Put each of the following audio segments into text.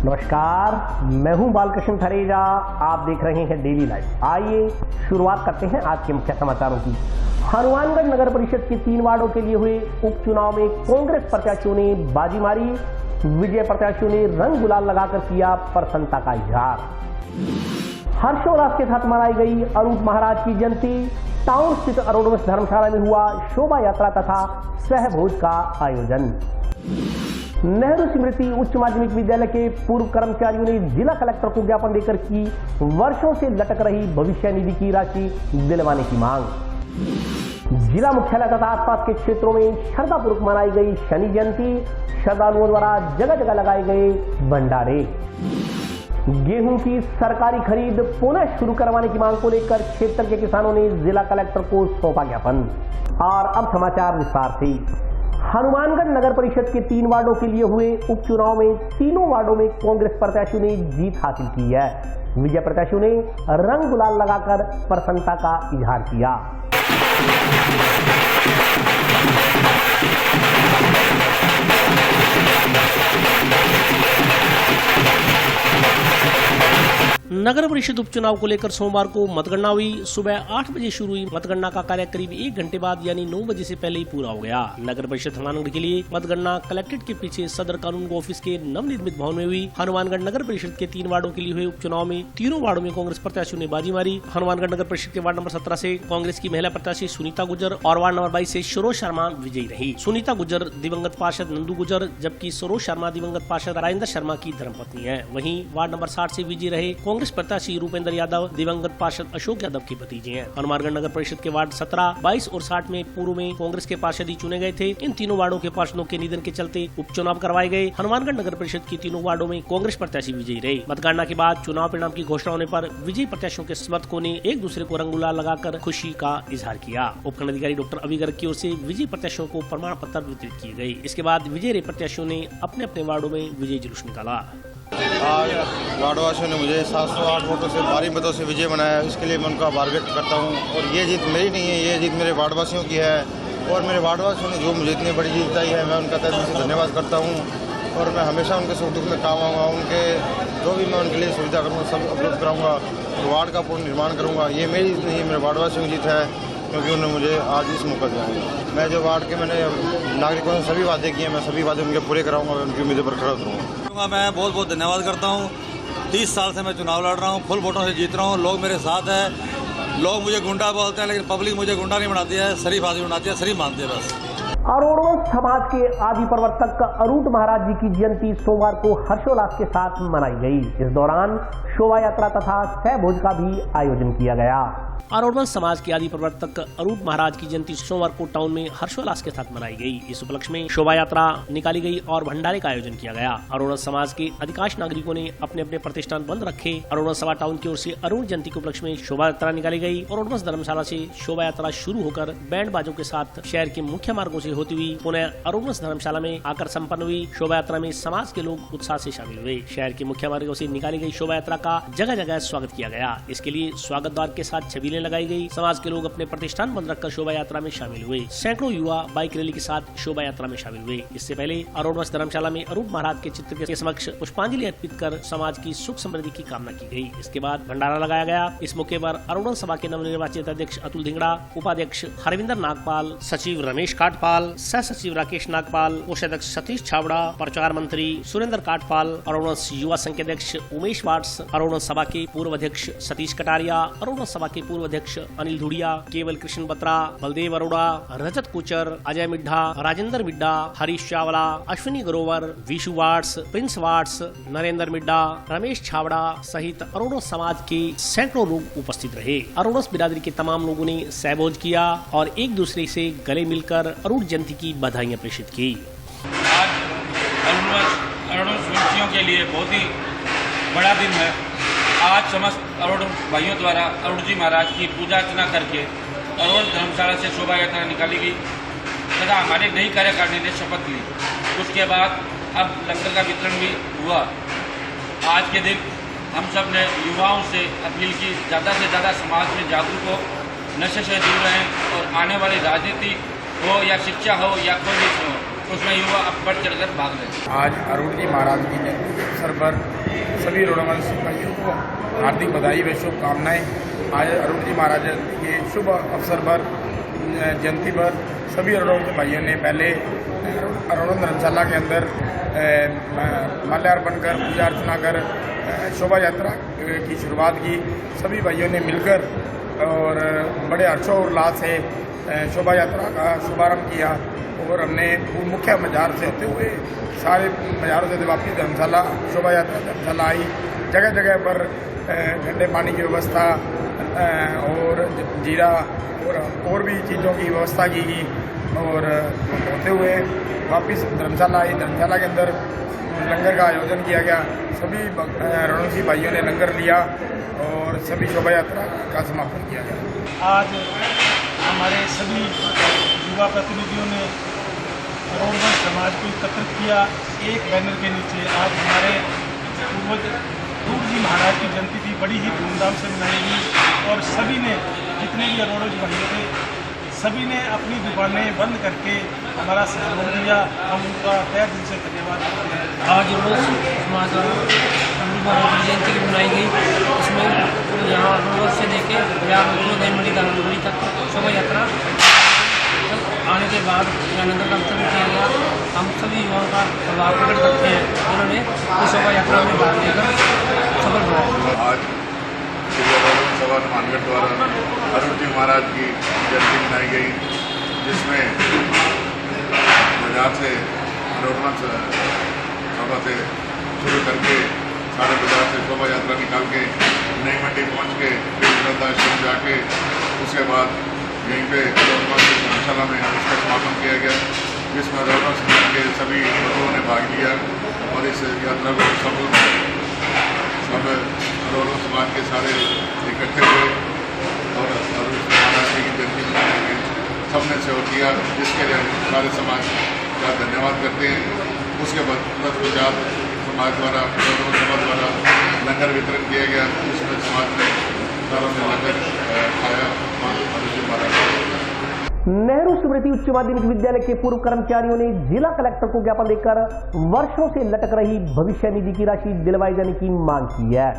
नमस्कार, मैं हूं बालकृष्ण थरेजा। आप देख रहे हैं डेली लाइव। आइए शुरुआत करते हैं आज के मुख्य समाचारों की। हनुमानगढ़ नगर परिषद के 3 वार्डों के लिए हुए उपचुनाव में कांग्रेस प्रत्याशियों ने बाजी मारी। विजय प्रत्याशियों ने रंग गुलाल लगाकर किया प्रसन्नता का इजहार। हर्षोल्लास के साथ मनाई गई अरूट महाराज की जयंती। टाउन स्थित अरोड़वंश धर्मशाला में हुआ शोभा यात्रा तथा सहभोज का आयोजन। नेहरू स्मृति उच्च माध्यमिक विद्यालय के पूर्व कर्मचारियों ने जिला कलेक्टर को ज्ञापन देकर की वर्षों से लटक रही भविष्य निधि की राशि दिलवाने की मांग। जिला मुख्यालय तथा आसपास के क्षेत्रों में श्रद्धापूर्वक मनाई गई शनि जयंती। श्रद्धालुओं द्वारा जगह जगह लगाए गए भंडारे। गेहूं की सरकारी खरीद पुनः शुरू करवाने की मांग को लेकर क्षेत्र के किसानों ने जिला कलेक्टर को सौंपा ज्ञापन। और अब समाचार विस्तार से। हनुमानगढ़ नगर परिषद के 3 वार्डों के लिए हुए उपचुनाव में तीनों वार्डों में कांग्रेस प्रत्याशियों ने जीत हासिल की है। विजय प्रत्याशियों ने रंग गुलाल लगाकर प्रसन्नता का इजहार किया। नगर परिषद उपचुनाव को लेकर सोमवार को मतगणना हुई। सुबह 8 बजे शुरू हुई मतगणना का कार्य करीब 1 घंटे बाद यानी 9 बजे से पहले ही पूरा हो गया। नगर परिषद हनुमानगढ़ के लिए मतगणना कलेक्ट्रेट के पीछे सदर कानून ऑफिस के नवनिर्मित भवन में हुई। हनुमानगढ़ नगर परिषद के 3 वार्डों के लिए हुए उपचुनाव में तीनों वार्डों में कांग्रेस प्रत्याशियों ने बाजी मारी। हनुमानगढ़ नगर परिषद के वार्ड नंबर 17 से कांग्रेस की महिला प्रत्याशी सुनीता गुर्जर और वार्ड नंबर 22 से सरोज शर्मा विजयी रही। सुनीता गुर्जर दिवंगत पार्षद नंदू गुर्जर जबकि सरोज शर्मा दिवंगत पार्षद राजेंद्र शर्मा की धर्मपत्नी है। वहीं वार्ड नंबर 60 से विजयी रहे कांग्रेस प्रत्याशी रूपेंद्र यादव दिवंगत पार्षद अशोक यादव की भतीजे हैं। हनुमानगढ़ नगर परिषद के वार्ड 17, 22 और 60 में पूर्व में कांग्रेस के पार्षद ही चुने गए थे। इन तीनों वार्डों के पार्षदों के निधन के चलते उपचुनाव करवाए गए। हनुमानगढ़ नगर परिषद की तीनों वार्डों में कांग्रेस प्रत्याशी विजयी रहे। मतगणना के बाद चुनाव परिणाम की घोषणा होने पर विजयी प्रत्याशियों के समर्थकों ने एक दूसरे को रंग गुलाल लगाकर खुशी का इजहार किया। उपखंड अधिकारी डॉक्टर अभी गर्ग की ओर से विजयी प्रत्याशियों को प्रमाण पत्र वितरित किए गए। इसके बाद विजयी प्रत्याशियों ने अपने अपने वार्डों में विजय जुलूस निकाला। आज वार्डवासियों ने मुझे 708 वोटों से भारी मतों से विजय बनाया। इसके लिए मैं उनका आभार व्यक्त करता हूं। और ये जीत मेरी नहीं है, ये जीत मेरे वार्डवासियों की है। और मेरे वार्डवासियों ने जो मुझे इतनी बड़ी जीत दी है, मैं उनका तहे दिल से धन्यवाद करता हूं। और मैं हमेशा उनके सुख दुख में काम आऊँगा। उनके जो भी मैं उनके लिए सुविधा करूँगा सब उपलब्ध कराऊँगा। वार्ड का पूर्ण निर्माण करूँगा। ये मेरी जीत नहीं है, मेरे वार्डवासियों की जीत है, क्योंकि उन्होंने मुझे आज इस मौका दिया है। मैं जो वार्ड के मैंने नागरिकों से सभी वादे किए, मैं सभी वादे उनके पूरे कराऊंगा। उनकी उम्मीदों पर खड़ा उतरूंगा। मैं बहुत बहुत धन्यवाद करता हूं। 30 साल से मैं चुनाव लड़ रहा हूं, फुल वोटों से जीत रहा हूं। लोग मेरे साथ हैं। लोग मुझे गुंडा बोलते हैं, लेकिन पब्लिक मुझे गुंडा नहीं बनाती है, शरीफ आदमी बनाती है, शरीफ मानती है बस। अरोड़वंश समाज के आदि प्रवर्तक अरूट महाराज जी की जयंती सोमवार को हर्षोल्लास के साथ मनाई गई। इस दौरान शोभा यात्रा तथा सहभोज का भी आयोजन किया गया। अरोड़वंश समाज के आदि प्रवर्तक अरूट महाराज की जयंती सोमवार को टाउन में हर्षोल्लास के साथ मनाई गई। इस उपलक्ष्य में शोभा यात्रा निकाली गई और भंडारे का आयोजन किया गया। अरोड़वंश समाज के अधिकांश नागरिकों ने अपने अपने प्रतिष्ठान बंद रखे। अरोड़वंश सभा टाउन की ओर से अरुण जयंती के उपलक्ष्य में शोभा यात्रा निकाली गई। अरोड़वंश धर्मशाला से शोभा यात्रा शुरू होकर बैंड बाजों के साथ शहर के मुख्य मार्गों से होती हुई पुनः अरोड़वंश धर्मशाला में आकर संपन्न हुई। शोभा यात्रा में समाज के लोग उत्साह से शामिल हुए। शहर के मुख्य मार्गों से निकाली गई शोभा यात्रा का जगह जगह स्वागत किया गया। इसके लिए स्वागत द्वार के साथ छबीलें लगाई गई। समाज के लोग अपने प्रतिष्ठान बंद रखकर शोभा यात्रा में शामिल हुए। सैकड़ों युवा बाइक रैली के साथ शोभा यात्रा में शामिल हुए। इससे पहले अरोड़वंश धर्मशाला में अरूट महाराज के चित्र के समक्ष पुष्पांजलि अर्पित कर समाज की सुख समृद्धि की कामना की गई। इसके बाद भंडारा लगाया गया। इस मौके पर अरोड़वंश सभा के नवनिर्वाचित अध्यक्ष अतुल धिंगड़ा, उपाध्यक्ष हरविंदर नागपाल, सचिव रमेश काटपाल, सह सचिव राकेश नागपाल, कोषाध्यक्ष सतीश छाबड़ा, प्रचार मंत्री सुरेंद्र काटपाल, अरोड़वंश युवा संघ के अध्यक्ष उमेश वाट्स, अरोड़वंश सभा के पूर्व अध्यक्ष सतीश कटारिया, अरोड़वंश सभा के पूर्व अध्यक्ष अनिल धुड़िया, केवल कृष्ण बत्रा, बलदेव अरोड़ा, रजत कुचर, अजय मिड्ढा, राजेंद्र मिड्ढा, हरीश चावला, अश्विनी ग्रोवर, विशु वाट्स, प्रिंस वाट्स, नरेंद्र मिड्ढा, रमेश छाबड़ा सहित अरोड़वंश समाज के सैकड़ों लोग उपस्थित रहे। अरोड़वंश बिरादरी के तमाम लोगों ने सहभोज किया और एक दूसरे से गले मिलकर अरूट जयंती की बधाइयां प्रेषित की। आज अरोड़वंश वंशियों के लिए बहुत ही बड़ा दिन है। आज समस्त अरोड़वंश भाइयों द्वारा अरूट जी महाराज की पूजा अर्चना करके अरोड़वंश धर्मशाला से शोभा यात्रा निकाली गई तथा हमारे नई कार्यकारिणी ने शपथ ली। उसके बाद अब लंगर का वितरण भी हुआ। आज के दिन हम सब ने युवाओं से अपील की ज़्यादा से ज़्यादा समाज में जागरूक हो, नशे से दूर रहें और आने वाली राजनीति हो या शिक्षा हो या कोई भी हो, उसमें युवा अब बढ़ चढ़कर भाग रहे। आज अरुण जी महाराज की जयंती के अवसर पर सभी रोडवंशी भाइयों को हार्दिक बधाई व शुभकामनाएं। आज अरुण जी महाराज के शुभ अवसर पर जयंती पर सभी रोडवंशी भाइयों ने पहले अरुण धर्मशाला के अंदर माल्यार्पण कर पूजा अर्चना कर शोभा यात्रा की शुरुआत की। सभी भाइयों ने मिलकर और बड़े हर्षोल्लास से शोभा यात्रा का शुभारंभ किया और हमने मुख्य बाजार से होते हुए सारे बाजारों से वापसी धर्मशाला शोभा यात्रा धर्मशाला आई। जगह जगह पर ठंडे पानी की व्यवस्था और जीरा और भी चीज़ों की व्यवस्था की गई और होते हुए वापस धर्मशाला आई। धर्मशाला के अंदर लंगर का आयोजन किया गया। सभी रणसी भाइयों ने लंगर लिया और सभी शोभा यात्रा का समापन किया गया। आज हमारे सभी युवा प्रतिनिधियों ने रोडवंश समाज को एकत्रित किया एक बैनर के नीचे। आज हमारे पूर्वज अरुण जी महाराज की जयंती थी, बड़ी ही धूमधाम से मनाई गई और सभी ने जितने भी रोडवंश भाइयों थे सभी ने अपनी दुकानें बंद करके हमारा सहयोग दिया। हम उनका तहे दिल से धन्यवाद करते हैं। आज रोडवंश समाज द्वारा जयंती मनाई गई। इसमें यहाँ रोडवंश से लेके मंडी तक शोभा यात्रा आने के बाद नगर दफ्तर में किया गया। हम सभी युवाओं का आभार प्रकट करते हैं, उन्होंने इस शोभा यात्रा में भाग लेकर सफल बनाया। आज सभा मानगढ़ द्वारा अरुण जी महाराज की जयंती मनाई गई, जिसमें बाजार से रोडवंश सभा से शुरू करके सारे बाजार से शोभा यात्रा निकाल के नई मंडी पहुँच के फिर वृद्धाश्रम जाके उसके बाद यहीं पे रोडवंश धर्मशाला में इसका समापन किया गया, जिसमें रोडवंश समाज के सभी लोगों ने भाग लिया और इस यात्रा को सब रोडवंश समाज के सारे इकट्ठे हुए और अरुण महाराज जी की जयंती मनाने में सबने सहयोग किया, जिसके लिए सारे समाज का धन्यवाद करते हैं। उसके बाद गुजरात समाज द्वारा रोडवंश समाज द्वारा लंगर वितरण किया गया, जिसमें समाज ने सारों ने लंगर खाया और अरुण जी महाराज। नेहरू स्मृति उच्च माध्यमिक विद्यालय के पूर्व कर्मचारियों ने जिला कलेक्टर को ज्ञापन देकर वर्षों से लटक रही भविष्य निधि की राशि दिलवाए जाने की मांग की है।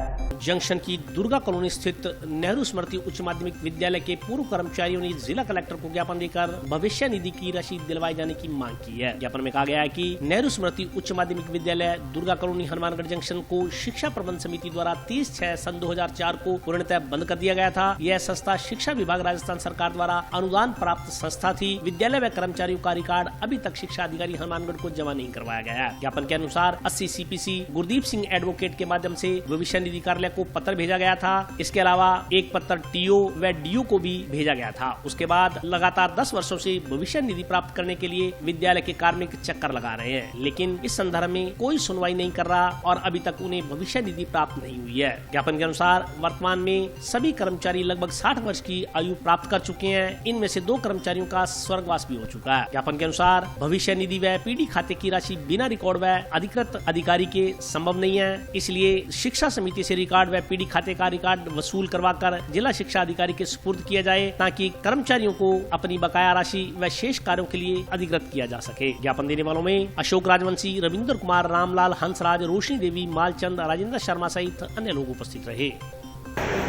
जंक्शन की दुर्गा कॉलोनी स्थित नेहरू स्मृति उच्च माध्यमिक विद्यालय के पूर्व कर्मचारियों ने जिला कलेक्टर को ज्ञापन देकर भविष्य निधि की राशि दिलवाए जाने की मांग की है। ज्ञापन में कहा गया है कि नेहरू स्मृति उच्च माध्यमिक विद्यालय दुर्गा कॉलोनी हनुमानगढ़ जंक्शन को शिक्षा प्रबंध समिति द्वारा 30/6/2004 को पूर्णतः बंद कर दिया गया था। यह संस्था शिक्षा विभाग राजस्थान सरकार द्वारा अनुदान प्राप्त संस्था थी। विद्यालय व कर्मचारियों का रिकॉर्ड अभी तक शिक्षा अधिकारी हनुमानगढ़ को जमा नहीं करवाया गया है। ज्ञापन के अनुसार 80 CPC गुरदीप सिंह एडवोकेट के माध्यम से भविष्य निधि कार्यालय को पत्र भेजा गया था। इसके अलावा एक पत्र TO व DO को भी भेजा गया था। उसके बाद लगातार 10 वर्षों से भविष्य निधि प्राप्त करने के लिए विद्यालय के कार्मिक चक्कर लगा रहे हैं, लेकिन इस संदर्भ में कोई सुनवाई नहीं कर रहा और अभी तक उन्हें भविष्य निधि प्राप्त नहीं हुई है। ज्ञापन के अनुसार वर्तमान में सभी कर्मचारी लगभग 60 वर्ष की आयु प्राप्त कर चुके हैं। इनमें से 2 कर्मचारियों का स्वर्गवास भी हो चुका है। ज्ञापन के अनुसार भविष्य निधि व PD खाते की राशि बिना रिकॉर्ड व अधिकृत अधिकारी के संभव नहीं है। इसलिए शिक्षा समिति से रिकॉर्ड व PD खाते का रिकॉर्ड वसूल करवाकर जिला शिक्षा अधिकारी के सुपुर्द किया जाए, ताकि कर्मचारियों को अपनी बकाया राशि व शेष कार्यों के लिए अधिकृत किया जा सके। ज्ञापन देने वालों में अशोक राजवंशी, रविंद्र कुमार, रामलाल, हंसराज, रोशनी देवी, मालचंद, राजेंद्र शर्मा सहित अन्य लोग उपस्थित रहे।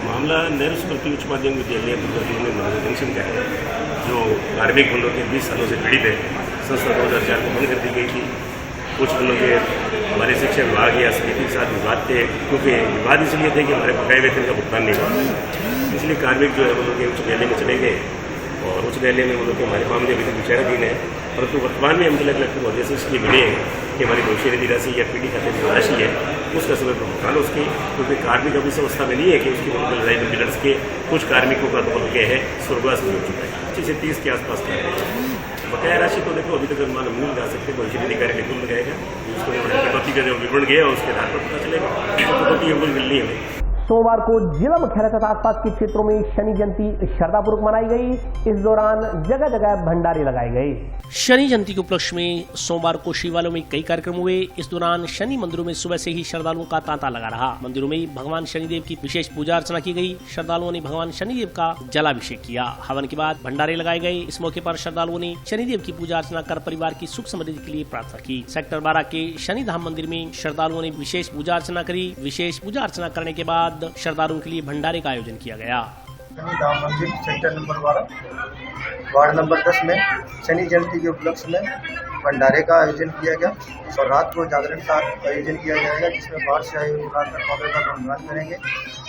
मामला नेहरू स्मृति उच्च माध्यमिक विद्यालय में जंक्शन का है, जो कार्मिक बंधों के 20 सालों से पीड़ित है। संस्था 2004 को बंद कर दी गई थी। कुछ बंधों के हमारे शिक्षा विभाग या समिति के साथ विवाद थे, क्योंकि विवाद इसलिए थे कि हमारे बकाया वेतन का भुगतान नहीं हुआ। इसलिए कार्मिक जो है वो लोग उच्च न्यायालय में चले गए और उच्च न्यायालय में वो लोग के हमारे मामले अभी तक विचाराधीन है। परंतु वर्तमान में हम जिला कलेक्टर महोदय से इसलिए मिले हैं कि हमारी भविष्य निधि राशि या PD खाते की राशि है उसका समय पर भुगतान उसकी, क्योंकि कार्मिक अभी इस अवस्था में नहीं है कि उसकी लड़ाई बंदी लड़ सके। कुछ कार्मिकों का दौर गया है, स्वर्गवास भी हो चुका है। 25 से 30 के आसपास का है। बकाया राशि को देखो अभी तक अनुमान हम नहीं लगा सकते। भविष्य निधि कार्य निकुल लगाएगा, उसको कटौती का जो विवरण गया उसके आधार पर पता चलेगा। कटौती हमको मिलनी है। सोमवार को जिला मुख्यालय तथा आसपास के क्षेत्रों में शनि जयंती श्रद्धापूर्वक मनाई गई। इस दौरान जगह जगह भंडारे लगाए गए। शनि जयंती के उपलक्ष्य में सोमवार को शिवालयों में कई कार्यक्रम हुए। इस दौरान शनि मंदिरों में सुबह से ही श्रद्धालुओं का तांता लगा रहा। मंदिरों में भगवान शनिदेव की विशेष पूजा अर्चना की गई। श्रद्धालुओं ने भगवान शनिदेव का जलाभिषेक किया। हवन के बाद भंडारे लगाए गए। इस मौके पर श्रद्धालुओं ने शनिदेव की पूजा अर्चना कर परिवार की सुख समृद्धि के लिए प्रार्थना की। सेक्टर 12 के शनिधाम मंदिर में श्रद्धालुओं ने विशेष पूजा अर्चना करी। विशेष पूजा अर्चना करने के बाद श्रद्धालुओं के लिए भंडारे का आयोजन किया गया। शनिधाम मंदिर सेक्टर नंबर 12 वार्ड नंबर 10 में शनि जयंती के उपलक्ष्य में भंडारे का आयोजन किया गया और रात को जागरण का आयोजन किया जाएगा, जिसमें बाहर से आए हुए बाबा का गुणगान करेंगे।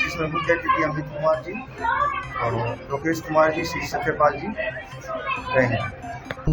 इसमें मुख्य अतिथि अमित कुमार जी और लोकेश कुमार जी, श्री सत्यपाल जी रहेंगे।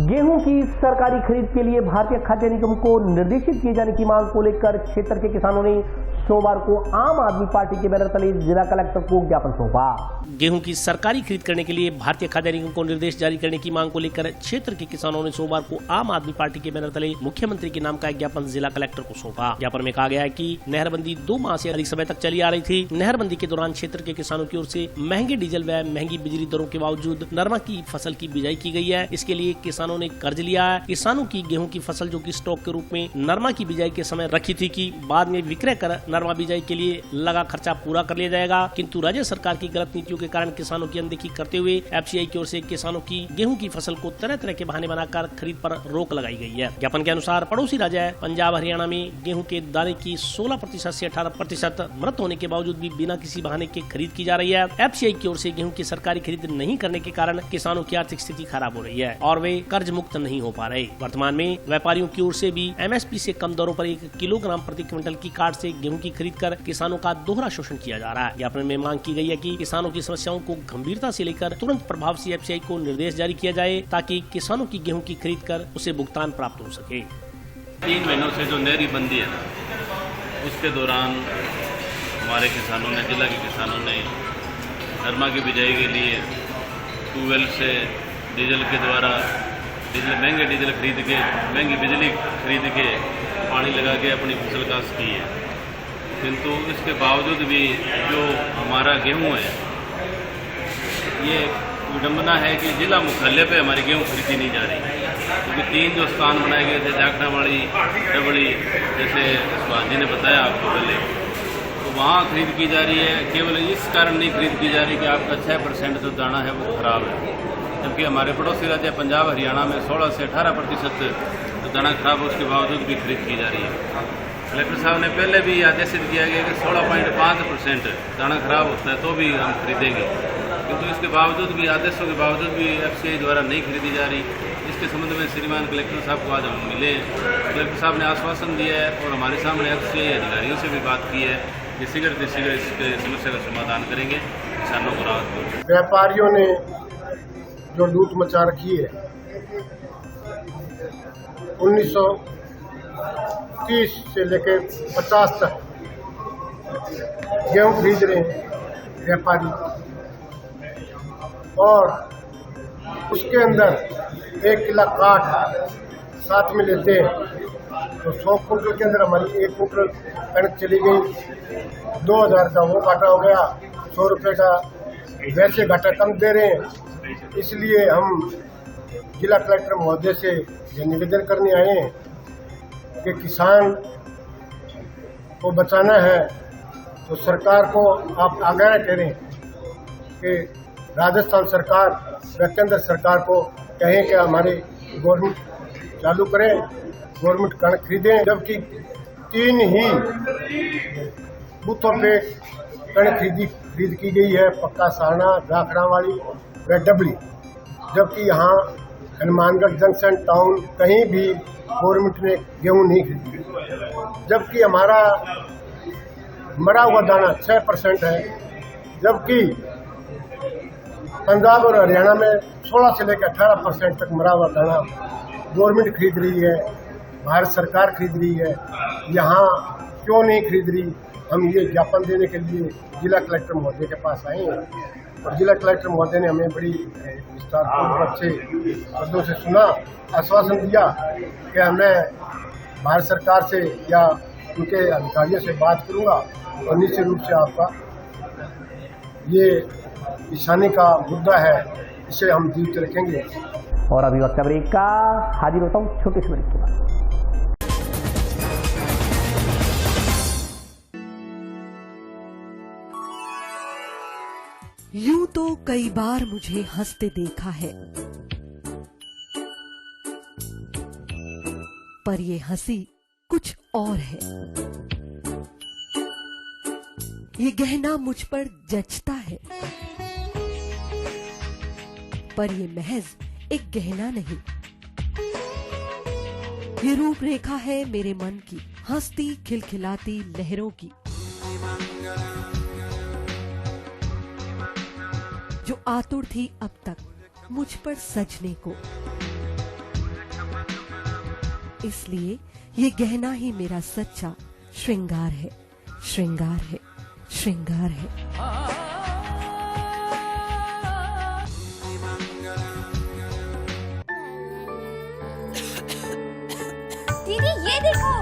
गेहूं की सरकारी खरीद के लिए भारतीय खाद्य निगम को निर्देशित किए जाने की मांग को लेकर क्षेत्र के किसानों ने सोमवार को आम आदमी पार्टी के बैनर तले जिला कलेक्टर को ज्ञापन सौंपा। गेहूं की सरकारी खरीद करने के लिए भारतीय खाद्य निगम को निर्देश जारी करने की मांग को लेकर क्षेत्र के किसानों ने सोमवार को आम आदमी पार्टी के बैनर तले मुख्यमंत्री के नाम का एक ज्ञापन जिला कलेक्टर को सौंपा। ज्ञापन में कहा गया है कि नहरबंदी 2 माह से अधिक समय तक चली आ रही थी। नहरबंदी के दौरान क्षेत्र के किसानों की ओर से महंगे डीजल व महंगी बिजली दरों के बावजूद नरमा की फसल की बिजाई की गई है। इसके लिए किसानों ने कर्ज लिया है। किसानों की गेहूं की फसल जो कि स्टॉक के रूप में नरमा की बिजाई के समय रखी थी कि बाद में विक्रय कर नरमा बिजाई के लिए लगा खर्चा पूरा कर लिया जाएगा, किंतु राज्य सरकार की गलत नीतियों के कारण किसानों की अनदेखी करते हुए एफसीआई की ओर से किसानों की गेहूं की फसल को तरह तरह के बहाने बनाकर खरीद पर रोक लगाई गई है। ज्ञापन के अनुसार पड़ोसी राज्य पंजाब हरियाणा में गेहूं के दाने की 16% से 18% मृत होने के बावजूद भी बिना किसी बहाने के खरीद की जा रही है। एफसीआई की ओर से गेहूं की सरकारी खरीद नहीं करने के कारण किसानों की आर्थिक स्थिति खराब हो रही है और वे कर्ज मुक्त नहीं हो पा रहे। वर्तमान में व्यापारियों की ओर से भी एमएसपी से कम दरों पर 1 किलोग्राम प्रति क्विंटल की कार्ड से गेहूं की खरीद कर किसानों का दोहरा शोषण किया जा रहा है। ज्ञापन में मांग की गई है कि किसानों की समस्याओं को गंभीरता से लेकर तुरंत प्रभाव से एफसीआई को निर्देश जारी किया जाए ताकि किसानों की गेहूं की खरीद कर उसे भुगतान प्राप्त हो सके। 3 महीनों से जो नहरी बंदी है उसके दौरान हमारे किसानों ने, जिला के किसानों ने नरमा की बिजाई के लिए ट्यूबवेल से डीजल के द्वारा महंगे डीजल खरीद के, महंगी बिजली खरीद के पानी लगा के अपनी फसल काश्त की है। किंतु इसके बावजूद भी जो हमारा गेहूं है, ये विडम्बना है कि जिला मुख्यालय पे हमारी गेहूं खरीदी नहीं जा रही, क्योंकि 3 जो स्थान बनाए गए थे, जाखड़ावाड़ी, डबड़ी, जैसे सुहाजी ने बताया आपको पहले, तो वहाँ खरीद की जा रही है। केवल इस कारण नहीं खरीद की जा रही कि आपका 6% जो दाना है वो खराब है, जबकि हमारे पड़ोसी राज्य पंजाब हरियाणा में 16 से 18% जो दाना खराब है उसके बावजूद भी खरीद की जा रही है। कलेक्टर साहब ने पहले भी आदेशित किया गया कि 16.5% दाना खराब होता है तो भी हम खरीदेंगे, किंतु इसके बावजूद भी, आदेशों के बावजूद भी एफसीआई द्वारा नहीं खरीदी जा रही। इसके संबंध में श्रीमान कलेक्टर साहब को आज हम मिले। कलेक्टर साहब ने आश्वासन दिया है और हमारे सामने एफसीआई अधिकारियों से भी बात की है कि शीघ्र से शीघ्र इसके समस्या का समाधान करेंगे, किसानों को राहत देंगे। व्यापारियों ने जो लूट मचा रखी है, 1930 से लेकर 50 तक गेहूं खरीद रहे हैं व्यापारी, और उसके अंदर 1 किलो काट साथ में लेते हैं, तो 100 कुंटल के अंदर हमारी 1 कुंटल कणक चली गई। 2000 का वो घाटा हो गया, 100 रुपये का वैसे घाटा कम दे रहे हैं। इसलिए हम जिला कलेक्टर महोदय से ये निवेदन करने आए हैं कि किसान को बचाना है तो सरकार को आप आग्रह करें कि राजस्थान सरकार व केंद्र सरकार को कहें कि हमारे गवर्नमेंट चालू करें, गवर्नमेंट कणक खरीदें, जबकि 3 ही बूथों पे कणक खरीद की गई है, पक्का सारना, जाखड़ावाड़ी व डबली, जबकि यहाँ हनुमानगढ़ जंक्शन टाउन कहीं भी गवर्नमेंट ने गेहूं नहीं खरीदी। जबकि हमारा मरा हुआ दाना 6% है, जबकि पंजाब और हरियाणा में 16 से लेकर 18% तक मरा हुआ दाना गवर्नमेंट खरीद रही है, भारत सरकार खरीद रही है। यहाँ क्यों नहीं खरीद रही? हम ये ज्ञापन देने के लिए जिला कलेक्टर महोदय के पास आए हैं और जिला कलेक्टर महोदय ने हमें बड़ी विस्तारपूर्वक अच्छे शब्दों से सुना, आश्वासन दिया कि मैं भारत सरकार से या उनके अधिकारियों से बात करूंगा और निश्चित रूप से आपका ये ईशानी का मुद्दा है, इसे हम जीवित रखेंगे। और अभी वक्त ब्रेक का, हाजिर होता हूँ छोटे से ब्रेक के बाद। यूं तो कई बार मुझे हंसते देखा है, पर ये हंसी कुछ और है। ये गहना मुझ पर जचता है, पर ये महज एक गहना नहीं, ये रूपरेखा है मेरे मन की, हंसती खिलखिलाती लहरों की, जो आतुर थी अब तक मुझ पर सजने को। इसलिए ये गहना ही मेरा सच्चा श्रृंगार है, श्रृंगार है, श्रृंगार है। दीदी ये देखो,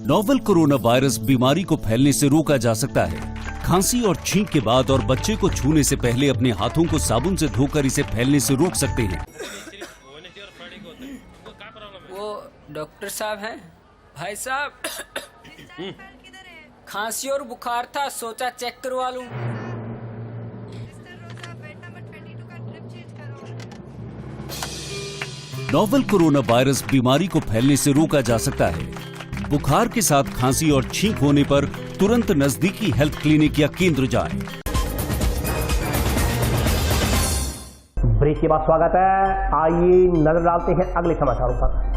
नोवेल कोरोना वायरस बीमारी को फैलने से रोका जा सकता है। खांसी और छींक के बाद और बच्चे को छूने से पहले अपने हाथों को साबुन से धोकर इसे फैलने से रोक सकते हैं। वो डॉक्टर साहब हैं? भाई साहब खांसी और बुखार था, सोचा चेक करवा लूं। नोवेल कोरोना वायरस बीमारी को फैलने से रोका जा सकता है। बुखार के साथ खांसी और छींक होने पर तुरंत नजदीकी हेल्थ क्लिनिक या केंद्र जाएं। ब्रेक के बाद स्वागत है। आइए नजर डालते हैं अगले समाचारों पर।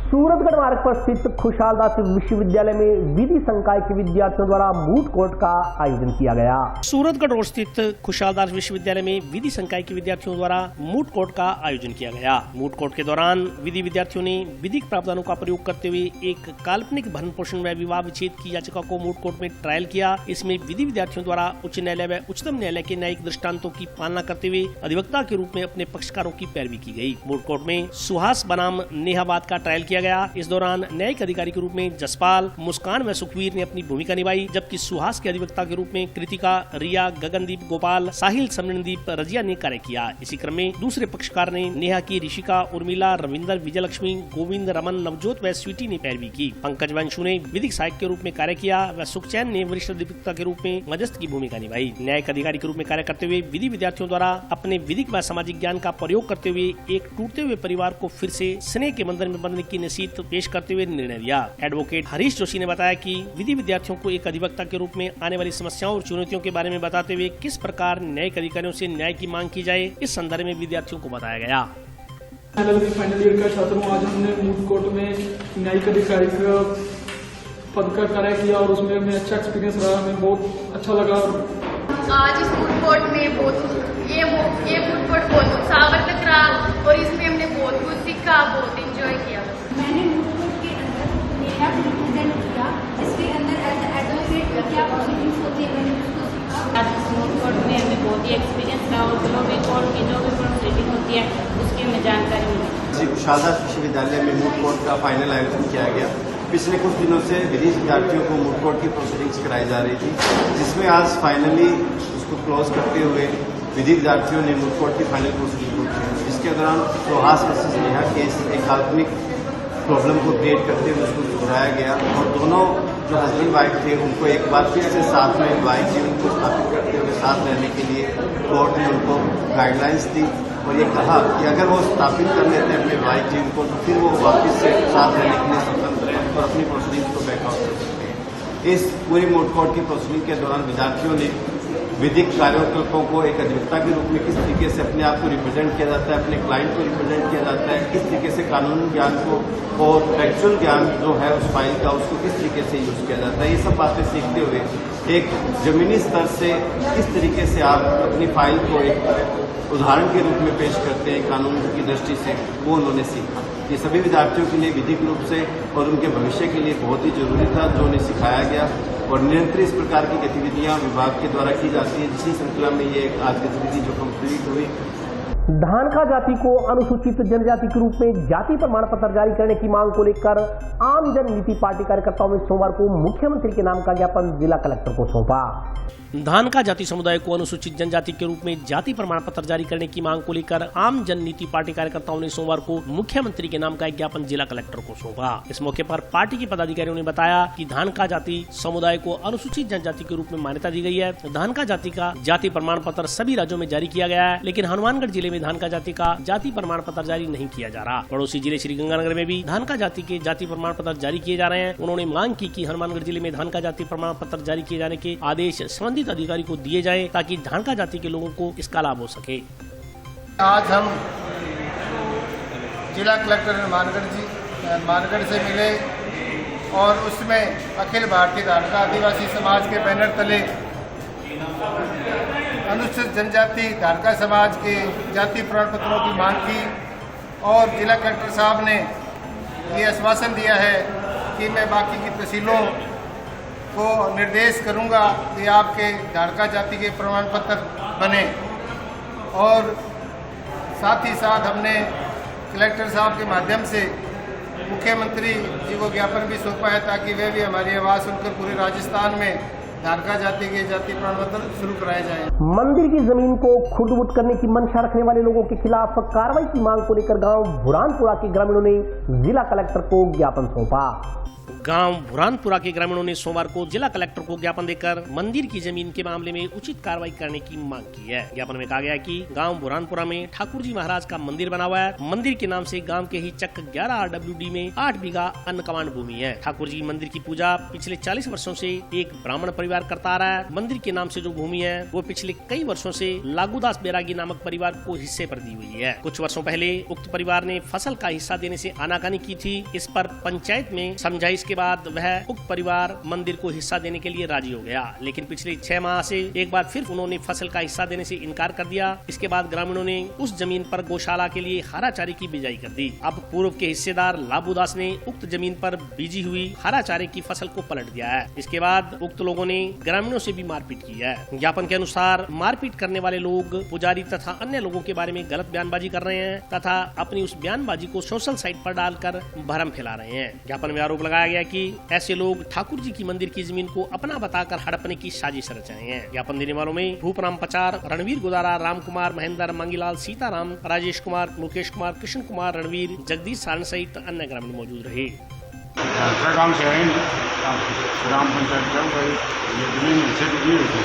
सूरतगढ़ मार्ग पर स्थित खुशहालदास विश्वविद्यालय में विधि संकाय के विद्यार्थियों द्वारा मूट कोर्ट का आयोजन किया गया। सूरतगढ़ रोड स्थित खुशहालदास विश्वविद्यालय में विधि संकाय के विद्यार्थियों द्वारा मूट कोर्ट का आयोजन किया गया। मूट कोर्ट के दौरान विधि विद्यार्थियों ने विधिक प्रावधानों का प्रयोग करते हुए एक काल्पनिक भरण पोषण व विवाह विच्छेद की याचिका को मूट कोर्ट में ट्रायल किया। इसमें विधि विद्यार्थियों द्वारा उच्च न्यायालय व उच्चतम न्यायालय के न्यायिक दृष्टांतों की पालना करते हुए अधिवक्ता के रूप में अपने पक्षकारों की पैरवी की गई। मूट कोर्ट में सुहास बनाम नेहाबाद का ट्रायल किया गया। इस दौरान न्यायिक अधिकारी के रूप में जसपाल, मुस्कान व सुखवीर ने अपनी भूमिका निभाई, जबकि सुहास के अधिवक्ता के रूप में कृतिका, रिया, गगनदीप, गोपाल, साहिल, समरणदीप, रजिया ने कार्य किया। इसी क्रम में दूसरे पक्षकार ने नेहा की ऋषिका, उर्मिला, रविंदर, विजयलक्ष्मी, गोविंद, रमन, नवजोत व स्वीटी ने पैरवी की। पंकज वंशु ने विधिक सहायक के रूप में कार्य किया व सुखचैन ने वरिष्ठ अधिवक्ता के रूप में मध्यस्थ की भूमिका निभाई। न्यायिक अधिकारी के रूप में कार्य करते हुए विधि विद्यार्थियों द्वारा अपने विधिक व सामाजिक ज्ञान का प्रयोग करते हुए एक टूटते हुए परिवार को फिर से स्नेह के बंधन में बंधने की नसीहत पेश करते हुए निर्णय लिया। एडवोकेट हरीश जोशी ने बताया कि विधि विद्यार्थियों को एक अधिवक्ता के रूप में आने वाली समस्याओं और चुनौतियों के बारे में बताते हुए किस प्रकार न्यायिक अधिकारियों से न्याय की मांग की जाए, इस संदर्भ में विद्यार्थियों को बताया गया। फाइनल ईयर का छात्र हूँ। आज हमने मूट कोर्ट में न्यायिक अधिकारी का पद का कार्य किया और उसमें हमें अच्छा एक्सपीरियंस रहा, हमें बहुत अच्छा लगा। आज इस मूट कोर्ट में ये मूट कोर्ट बहुत उत्साहवर्धक रहा और इसमें हमने बहुत कुछ सीखा, बहुत एंजॉय किया। मैंने मूट कोर्ट के अंदर नेहा को रिप्रेजेंट किया, इसके अंदर एज एडवोकेट क्या प्रोसीडिंग्स होती है मैंने उसको सीखा। आज इस मूट कोर्ट में हमें बहुत ही एक्सपीरियंस रहा और जो भी कोर्ट की जो भी प्रोसीडिंग होती है उसकी हमें जानकारी मिली। खुशहालदास विश्वविद्यालय में मूट कोर्ट का फाइनल आयोजन किया गया। पिछले कुछ दिनों से विधि विद्यार्थियों को मूट कोर्ट की प्रोसीडिंग्स कराई जा रही थी, जिसमें आज फाइनली उसको क्लोज करते हुए विधि विद्यार्थियों ने मूट कोर्ट की फाइनल प्रोसीडिंग को किया, जिसके दौरान सुहास वर्सेस नेहा केस एक काल्पनिक प्रॉब्लम को क्रिएट करते हुए उसको सुधराया गया और दोनों जो हस्बैंड वाइफ थे उनको एक बार फिर से साथ में वैवाहिक जीवन को स्थापित करते हुए साथ रहने के लिए कोर्ट ने उनको गाइडलाइंस दी और ये कहा कि अगर वो स्थापित कर लेते हैं अपने वैवाहिक जीवन को तो फिर वो वापस से साथ रहने के लिए स्वतंत्र हैं और अपनी प्रोसीडिंग को बैकआउट कर सकते हैं। इस पूरी मूट कोर्ट की प्रोसीडिंग के दौरान विद्यार्थियों ने विधिक कार्यकल्पों को एक अधिवक्ता के रूप में किस तरीके से अपने आप को रिप्रेजेंट किया जाता है, अपने क्लाइंट को रिप्रेजेंट किया जाता है, किस तरीके से कानूनी ज्ञान को और फैक्चुअल ज्ञान जो है उस फाइल का उसको किस तरीके से यूज किया जाता है, ये सब बातें सीखते हुए एक जमीनी स्तर से किस तरीके से आप अपनी फाइल को एक उदाहरण के रूप में पेश करते हैं कानून की दृष्टि से, वो उन्होंने सीखा। ये सभी विद्यार्थियों के लिए विधिक रूप से और उनके भविष्य के लिए बहुत ही जरूरी था जो उन्हें सिखाया गया और निरंतर इस प्रकार की गतिविधियां विभाग के द्वारा की जाती है, जिसी श्रृंखला में ये आज गतिविधि जो कंप्लीट हुई। धानका जाति को अनुसूचित जनजाति के रूप में जाति प्रमाण पत्र जारी करने की मांग को लेकर आम जन नीति पार्टी कार्यकर्ताओं ने सोमवार को मुख्यमंत्री के नाम का ज्ञापन जिला कलेक्टर को सौंपा। धानका जाति समुदाय को अनुसूचित जनजाति के रूप में जाति प्रमाण पत्र जारी करने की मांग को लेकर आम जन नीति पार्टी कार्यकर्ताओं ने सोमवार को मुख्यमंत्री के नाम का एक ज्ञापन जिला कलेक्टर को सौंपा। इस मौके पर पार्टी के पदाधिकारियों ने बताया कि धानका जाति समुदाय को अनुसूचित जनजाति के रूप में मान्यता दी गई है। धानका जाति का जाति प्रमाण पत्र सभी राज्यों में जारी किया गया है, लेकिन हनुमानगढ़ जिले में धानका जाति का जाति प्रमाण पत्र जारी नहीं किया जा रहा। पड़ोसी जिले श्रीगंगानगर में भी धानका जाति के जाति प्रमाण पत्र जारी किए जा रहे हैं। उन्होंने मांग की कि हनुमानगढ़ जिले में धानका जाति प्रमाण पत्र जारी किए जाने के आदेश संबंधित अधिकारी को दिए जाए ताकि धानका जाति के लोगों को इसका लाभ हो सके। आज हम जिला कलेक्टर हनुमानगढ़ से मिले और उसमें अखिल भारतीय धानका आदिवासी समाज के बैनर तले अनुसूचित जनजाति धानका समाज के जाति प्रमाण पत्रों की मांग की और जिला कलेक्टर साहब ने ये आश्वासन दिया है कि मैं बाकी की तहसीलों को निर्देश करूंगा कि आपके धानका जाति के प्रमाण पत्र बने। और साथ ही साथ हमने कलेक्टर साहब के माध्यम से मुख्यमंत्री जी को ज्ञापन भी सौंपा है ताकि वे भी हमारी आवाज़ सुनकर पूरे राजस्थान में धानका जाति के जाति प्रमाण पत्र शुरू कराए जाए। मंदिर की जमीन को खुर्द-बुर्द करने की मंशा रखने वाले लोगों के खिलाफ कार्रवाई की मांग को लेकर गांव भुरानपुरा के ग्रामीणों ने जिला कलेक्टर को ज्ञापन सौंपा। गांव भुरानपुरा के ग्रामीणों ने सोमवार को जिला कलेक्टर को ज्ञापन देकर मंदिर की जमीन के मामले में उचित कार्रवाई करने की मांग की है। ज्ञापन में कहा गया है कि गांव भुरानपुरा में ठाकुर जी महाराज का मंदिर बना हुआ है। मंदिर के नाम से गांव के ही चक 11 RWD में 8 बीघा अन्न कमांड भूमि है। ठाकुर जी मंदिर की पूजा पिछले 40 वर्षों से एक ब्राह्मण परिवार करता आ रहा है। मंदिर के नाम से जो भूमि है वो पिछले कई वर्षों से लागूदास बैरागी नामक परिवार को हिस्से पर दी हुई है। कुछ वर्षों पहले उक्त परिवार ने फसल का हिस्सा देने से आनाकानी की थी। इस पर पंचायत में समझाइश के बाद वह उक्त परिवार मंदिर को हिस्सा देने के लिए राजी हो गया, लेकिन पिछले 6 माह से एक बार फिर उन्होंने फसल का हिस्सा देने से इनकार कर दिया। इसके बाद ग्रामीणों ने उस जमीन पर गौशाला के लिए हरा चारे की बिजाई कर दी। अब पूर्व के हिस्सेदार लाबूदास ने उक्त जमीन पर बीजी हुई हरा चारे की फसल को पलट दिया है। इसके बाद उक्त लोगों ने ग्रामीणों से भी मारपीट की है। ज्ञापन के अनुसार मारपीट करने वाले लोग पुजारी तथा अन्य लोगों के बारे में गलत बयानबाजी कर रहे हैं तथा अपनी उस बयानबाजी को सोशल साइट पर डालकर भ्रम फैला रहे हैं। ज्ञापन में आरोप लगाया गया कि ऐसे लोग ठाकुर जी की मंदिर की जमीन को अपना बताकर हड़पने की साजिश रचाए हैं। ज्ञापन देने वालों में भूपराम पचार, रणवीर गुदारा, राम कुमार, महेंद्र, मंगीलाल, सीताराम, राजेश कुमार, मुकेश कुमार, कृष्ण कुमार, रणवीर, जगदीश सारण सहित अन्य ग्रामीण मौजूद रहे। गांव से आए ग्राम पंचायत का ये जमीन हिस्से की हुई थी।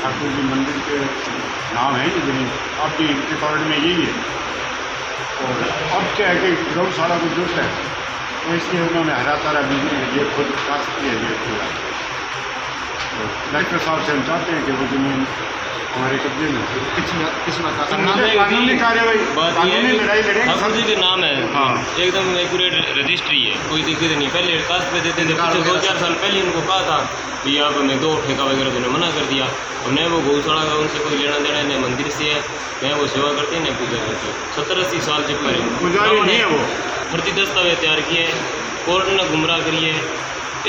ठाकुर जी मंदिर के नाम है ये जमीन, आपकी रिकॉर्ड में यही है। और अब क्या है कि गौशाला को जुट है तो इसलिए उन्होंने हरा चारा बिजली ये खुद कास्ट किया है पूरा। तो कलेक्टर साहब से हम चाहते हैं कि वो जमीन हमारे कब्जे में कानूनी कार्रवाई कानूनी लड़ाई लड़ेंगे। ठाकुर जी के नाम है, हाँ एकदम एक्यूरेट रजिस्ट्री है, कोई दिक्कत नहीं। पहले कास्ट पे देते थे, पिछले 2-4 साल पहले उनको कहा था कि आप हमें 2 ठेका वगैरह तो मना कर दिया। हमने वो गौशाला का उनसे कोई लेना देना नहीं, मंदिर से है, मैं वो सेवा करते हैं, नहीं पूजा करते। 70-80 साल से पुजारी नहीं है वो। फर्जी दस्तावेज तैयार किए, कोर्ट ने गुमराह करिए,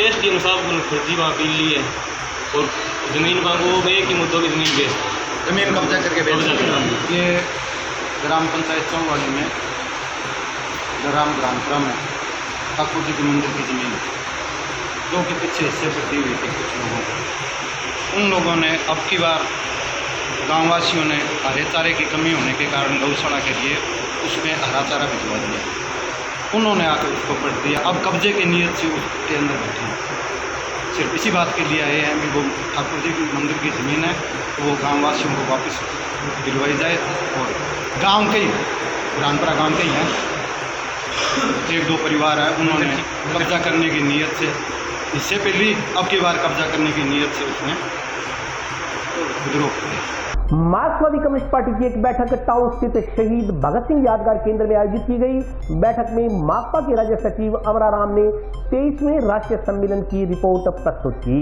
SDM साहब को फर्जी वकील लिए और जमीन का वो एक ही मुद्दों की जमीन बेच जमीन कब्जा करके बेच। ये ग्राम पंचायत चौवाली में ग्रामपुरा में ठाकुर जी के मंदिर की जमीन जो कि पीछे हिस्से पर दी हुई थी कुछ लोगों को। उन लोगों ने अब की बार गाँववासियों ने हरे चारे की कमी होने के कारण गौशाला के लिए उसमें हरा चारा भिजवा दिया। उन्होंने आकर उसको पलट दिया। अब कब्जे की नीयत से उसके अंदर बैठे हैं। सिर्फ इसी बात के लिए आए हैं कि वो ठाकुर जी की मंदिर की ज़मीन है तो वो गाँववासियों को वापस दिलवाई जाए। और गांव के ही भुरानपुरा गांव के ही हैं, 1-2 परिवार है, उन्होंने कब्जा करने की नीयत से इससे पहले अब की बार कब्जा करने की नीयत से उसने विद्रोह किया। मार्क्सवादी कम्युनिस्ट पार्टी की एक बैठक टाउन स्थित शहीद भगत सिंह यादगार केंद्र में आयोजित की गई। बैठक में माकपा के राज्य सचिव अमराराम ने 23वें राष्ट्रीय सम्मेलन की रिपोर्ट प्रस्तुत की।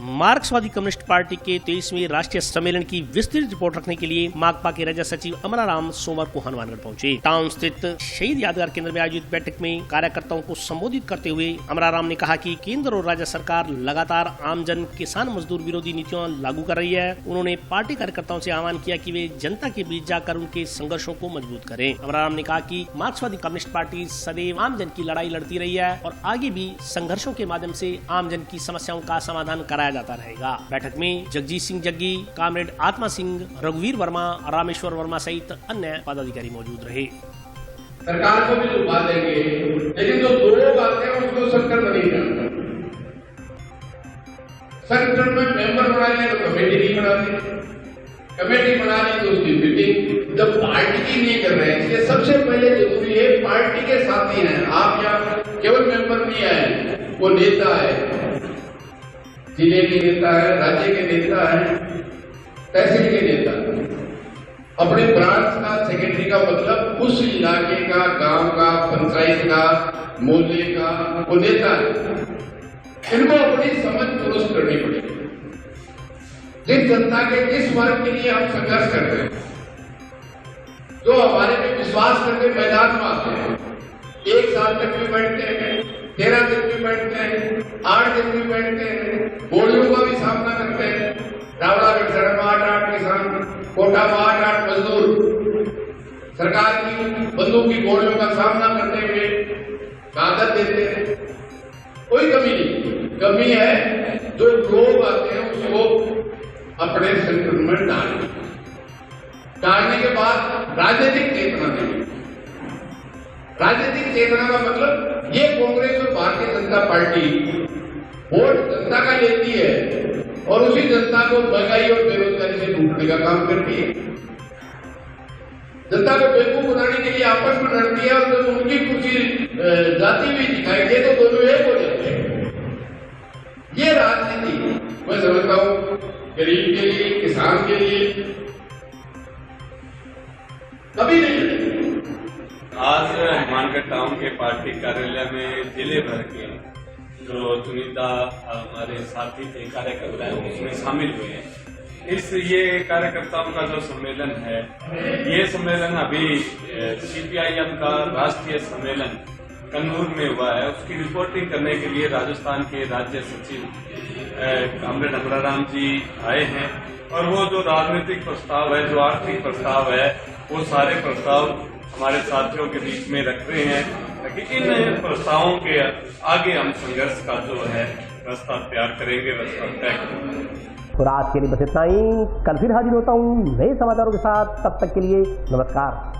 मार्क्सवादी कम्युनिस्ट पार्टी के 23वें राष्ट्रीय सम्मेलन की विस्तृत रिपोर्ट रखने के लिए माकपा के राज्य सचिव अमराराम सोमवार को हनुमानगढ़ पहुंचे। टाउन स्थित शहीद यादगार केंद्र में आयोजित बैठक में कार्यकर्ताओं को संबोधित करते हुए अमराराम ने कहा कि केंद्र और राज्य सरकार लगातार आमजन, किसान, मजदूर विरोधी नीतियां लागू कर रही है। उन्होंने पार्टी कार्यकर्ताओं से आह्वान किया कि वे जनता के बीच जाकर उनके संघर्षों को मजबूत करें। अमराराम ने कहा कि मार्क्सवादी कम्युनिस्ट पार्टी सदैव आमजन की लड़ाई लड़ती रही है और आगे भी संघर्षों के माध्यम से आमजन की समस्याओं का समाधान कराया जाता रहेगा। बैठक में जगजीत सिंह जग्गी, कामरेड आत्मा सिंह, रघुवीर वर्मा, रामेश्वर वर्मा सहित अन्य पदाधिकारी मौजूद रहे। सरकार को भी लुभा देंगे, लेकिन जो दो बातें हैं उसको संकट नहीं करता। संगठन में मेंबर बनाने तो कमेटी नहीं बनाती, कमेटी बनानी तो उसकी मीटिंग जब पार्टी की नहीं कर रहे हैं। इसलिए सबसे पहले जरूरी है पार्टी के साथी हैं। आप यहाँ केवल मेंबर नहीं आए, वो नेता है, जिले के नेता है, राज्य के नेता है, तहसील के नेता है। अपने ब्रांच का सेक्रेटरी का मतलब उस इलाके का, गांव का, पंचायत का, मोहल्ले का वो नेता है। इनको अपनी समझ दुरुस्त करनी पड़ेगी। जिस जनता के, जिस वर्ग के लिए हम संघर्ष कर रहे हैं, जो हमारे पे विश्वास करके मैदान में आते हैं, 1 साल तक भी बैठते हैं, 13 दिन भी बैठते हैं, 8 दिन भी बैठते हैं, गोलियों का भी सामना करते हैं। रावड़ा विषण में 8 किसान, कोटा में 8 मजदूर सरकार की बंदूक की गोलियों का सामना करते हुए कागज देते हैं। कोई कमी नहीं, कमी है जो लोग आते हैं उसको अपने संगठन में डालने के बाद राजनीतिक चेतना देंगे। राजनीतिक चेतना का मतलब ये कांग्रेस और भारतीय जनता पार्टी वोट जनता का लेती है और उसी जनता को महंगाई और बेरोजगारी से लूटने का काम करती है। जनता को बेवकूफ बनाने के लिए आपस में लड़ती है और जब उनकी कुर्सी जाती हुई दिखाई दे तो दोनों एक हो जाते हैं। ये राजनीति मैं समझता हूँ गरीब के लिए, किसान के लिए कभी नहीं लड़ेगी। आज हनुमानगढ़ टाउन के पार्टी कार्यालय में जिले भर के जो चुनिंदा हमारे साथी थे, कार्यकर्ता हैं, उसमें शामिल हुए हैं। ये कार्यकर्ताओं का जो सम्मेलन है, ये सम्मेलन अभी सीपीआईएम का राष्ट्रीय सम्मेलन कन्नूर में हुआ है। उसकी रिपोर्टिंग करने के लिए राजस्थान के राज्य सचिव कामरेड अमराराम जी आए हैं और वो जो राजनीतिक प्रस्ताव है, जो आर्थिक प्रस्ताव है, वो सारे प्रस्ताव हमारे साथियों के बीच में रख रहे हैं ताकि इन प्रस्तावों के आगे हम संघर्ष का जो है रास्ता तैयार करेंगे, रास्ता तय करेंगे। तो आज के लिए बस इतना ही। कल फिर हाजिर होता हूँ नए समाचारों के साथ। तब तक के लिए नमस्कार।